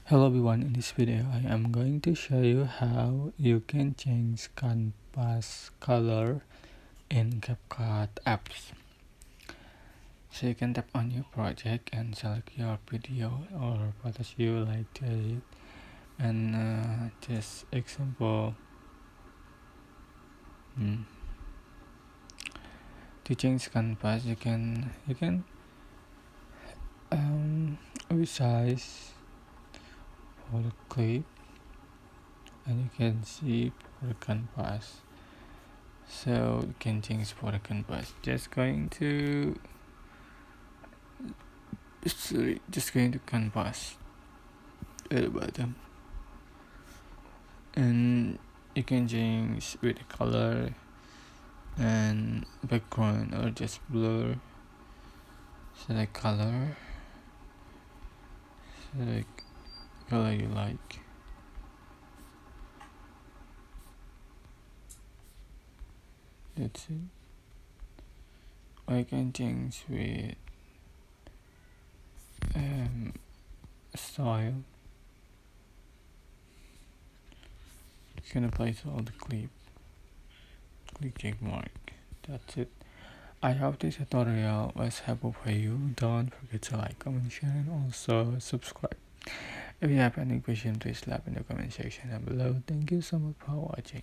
Hello everyone, in this video I am going to show you how you can change canvas color in CapCut apps. So you can tap on your project and select your video or photos you like to edit, and just example to change canvas you can resize for the clip, and you can see for the canvas. So you can change for the canvas. Just going to canvas at the bottom, and you can change with the color and background or just blur. Select color, select color you like. That's it. I can change with style. You can apply to all the clip. Click check mark. That's it. I hope this tutorial was helpful for you. Don't forget to like, comment, share, and also subscribe. If you have any question, please leave in the comment section down below. Thank you so much for watching.